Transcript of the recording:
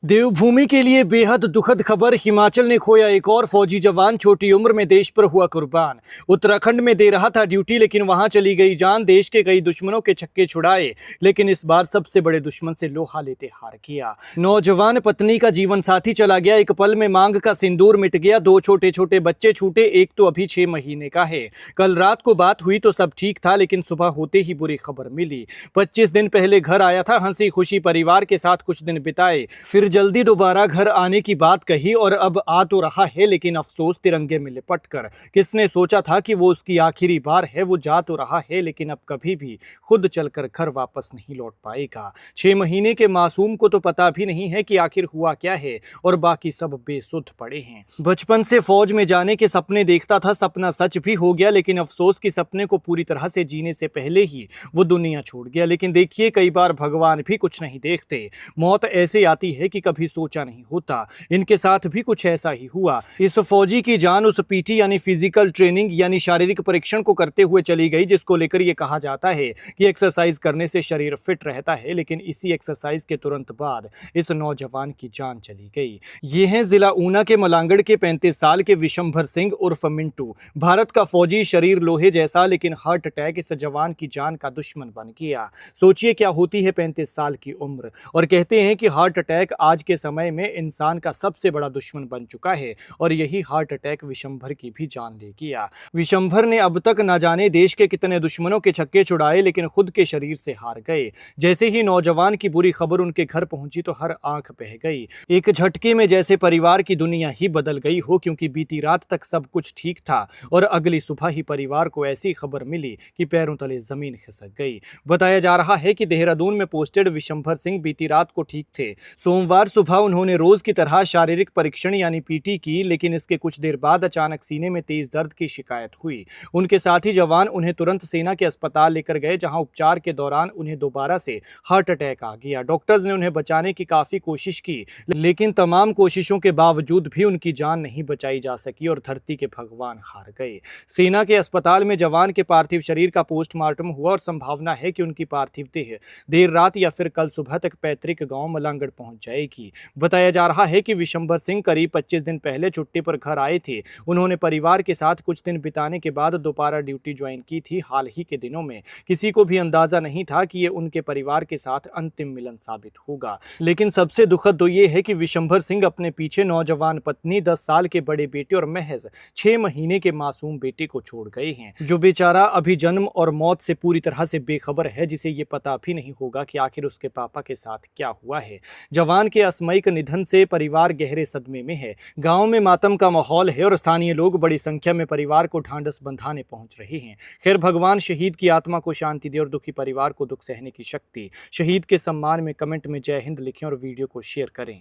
देवभूमि के लिए बेहद दुखद खबर। हिमाचल ने खोया एक और फौजी जवान। छोटी उम्र में देश पर हुआ कुर्बान। उत्तराखंड में दे रहा था ड्यूटी, लेकिन वहां चली गई जान। देश के कई दुश्मनों के छक्के छुड़ाए, लेकिन इस बार सबसे बड़े दुश्मन से लोहा लेते हार किया। नौजवान पत्नी का जीवन साथी चला गया। एक पल में मांग का सिंदूर मिट गया। दो छोटे छोटे बच्चे छूटे, एक तो अभी 6 महीने का है। कल रात को बात हुई तो सब ठीक था, लेकिन सुबह होते ही बुरी खबर मिली। 25 दिन पहले घर आया था, हंसी खुशी परिवार के साथ कुछ दिन बिताए, फिर जल्दी दोबारा घर आने की बात कही और अब आ तो रहा है, लेकिन अफसोस तिरंगे में लिपट कर। किसने सोचा था कि वो उसकी आखिरी बार है। वो जा तो रहा है, लेकिन अब कभी भी खुद चलकर घर वापस नहीं लौट पाएगा। 6 महीने के मासूम को तो पता भी नहीं है कि आखिर हुआ क्या है, और बाकी सब बेसुध पड़े हैं। बचपन से फौज में जाने के सपने देखता था, सपना सच भी हो गया, लेकिन अफसोस कि सपने को पूरी तरह से जीने से पहले ही वो दुनिया छोड़ गया। लेकिन देखिए, कई बार भगवान भी कुछ नहीं देखते। मौत ऐसे आती है कि कभी सोचा नहीं होता। इनके साथ भी कुछ ऐसा ही हुआ। इस फौजी की जान उस पीटी यानी फिजिकल ट्रेनिंग यानी शारीरिक परीक्षण को करते हुए चली गई, जिसको लेकर यह कहा जाता है कि एक्सरसाइज करने से शरीर फिट रहता है, लेकिन इसी एक्सरसाइज के तुरंत बाद इस नौजवान की जान चली गई। ये हैं जिला ऊना के मलांगड़ के 35 साल के विशंभर सिंह उर्फ मिंटू। भारत का फौजी, शरीर लोहे जैसा, लेकिन हार्ट अटैक इस जवान की जान का दुश्मन बन गया। सोचिए क्या होती है 35 साल की उम्र। और कहते हैं कि हार्ट अटैक आज के समय में इंसान का सबसे बड़ा दुश्मन बन चुका है, और यही हार्ट अटैक विशंभर की भी जान ले गया। विशंभर ने अब तक न जाने देश के कितने दुश्मनों के छक्के छुड़ाए, लेकिन खुद के शरीर से हार गए। जैसे ही नौजवान की बुरी खबर उनके घर पहुंची तो हर आंख बह गई। एक झटके में जैसे परिवार की दुनिया ही बदल गई हो, क्योंकि बीती रात तक सब कुछ ठीक था और अगली सुबह ही परिवार को ऐसी खबर मिली कि पैरों तले जमीन खिसक गई। बताया जा रहा है कि देहरादून में पोस्टेड विशंभर सिंह बीती रात को ठीक थे। सोमवार सुबह उन्होंने रोज की तरह शारीरिक परीक्षण यानी पीटी की, लेकिन इसके कुछ देर बाद अचानक सीने में तेज दर्द की शिकायत हुई। उनके साथी जवान उन्हें तुरंत सेना के अस्पताल लेकर गए, जहां उपचार के दौरान उन्हें दोबारा से हार्ट अटैक आ गया। डॉक्टर्स ने उन्हें बचाने की काफी कोशिश की, लेकिन तमाम कोशिशों के बावजूद भी उनकी जान नहीं बचाई जा सकी और धरती के भगवान हार गए। सेना के अस्पताल में जवान के पार्थिव शरीर का पोस्टमार्टम हुआ और संभावना है कि उनकी पार्थिव देह देर रात या फिर कल सुबह तक पैतृक गांव मलांगड़ पहुंच जाएगी। बताया जा रहा है कि विशंभर सिंह करीब 25 दिन पहले छुट्टी पर घर आए थे। उन्होंने परिवार के साथ कुछ दिन बिताने के बाद दोबारा ड्यूटी ज्वाइन की थी। हाल ही के दिनों में किसी को भी अंदाजा नहीं था कि ये उनके परिवार के साथ अंतिम मिलन साबित होगा। लेकिन सबसे दुखद तो ये है कि विशंभर सिंह अपने पीछे नौजवान पत्नी, 10 साल के बड़े बेटे और महज 6 महीने के मासूम बेटे को छोड़ गए हैं, जो बेचारा अभी जन्म और मौत से पूरी तरह से बेखबर है, जिसे ये पता भी नहीं होगा कि आखिर उसके पापा के साथ क्या हुआ है। जवान के असमयिक निधन से परिवार गहरे सदमे में है। गांव में मातम का माहौल है और स्थानीय लोग बड़ी संख्या में परिवार को ढांढस बंधाने पहुंच रहे हैं। खैर, भगवान शहीद की आत्मा को शांति दे और दुखी परिवार को दुख सहने की शक्ति। शहीद के सम्मान में कमेंट में जय हिंद लिखें और वीडियो को शेयर करें।